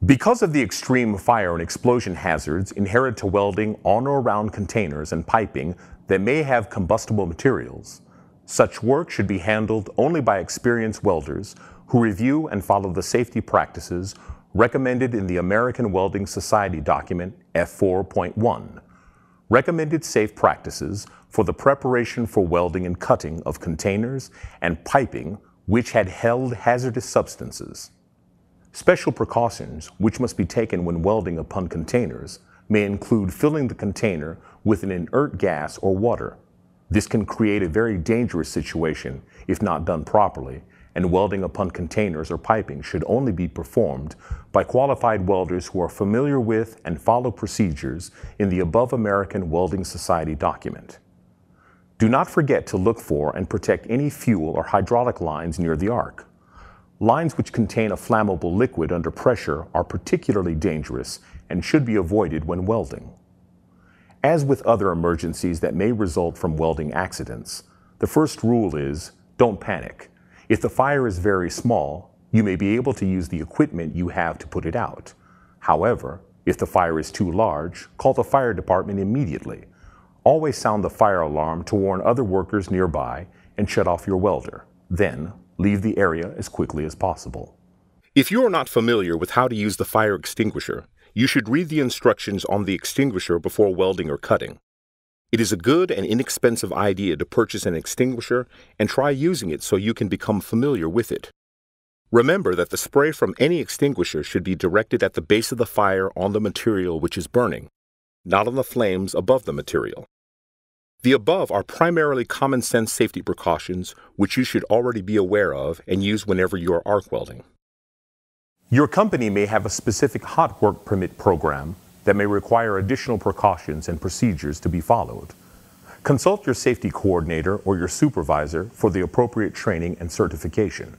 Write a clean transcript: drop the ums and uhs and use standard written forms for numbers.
Because of the extreme fire and explosion hazards inherent to welding on or around containers and piping that may have combustible materials, such work should be handled only by experienced welders who review and follow the safety practices recommended in the American Welding Society document F4.1, Recommended Safe Practices for the Preparation for Welding and Cutting of Containers and Piping which had held hazardous substances. Special precautions which must be taken when welding upon containers may include filling the container with an inert gas or water. This can create a very dangerous situation if not done properly, and welding upon containers or piping should only be performed by qualified welders who are familiar with and follow procedures in the above American Welding Society document. Do not forget to look for and protect any fuel or hydraulic lines near the arc. Lines which contain a flammable liquid under pressure are particularly dangerous and should be avoided when welding. As with other emergencies that may result from welding accidents, the first rule is don't panic. If the fire is very small, you may be able to use the equipment you have to put it out. However, if the fire is too large, call the fire department immediately. Always sound the fire alarm to warn other workers nearby and shut off your welder. Then, leave the area as quickly as possible. If you are not familiar with how to use the fire extinguisher, you should read the instructions on the extinguisher before welding or cutting. It is a good and inexpensive idea to purchase an extinguisher and try using it so you can become familiar with it. Remember that the spray from any extinguisher should be directed at the base of the fire on the material which is burning, not on the flames above the material. The above are primarily common sense safety precautions which you should already be aware of and use whenever you are arc welding. Your company may have a specific hot work permit program that may require additional precautions and procedures to be followed. Consult your safety coordinator or your supervisor for the appropriate training and certification.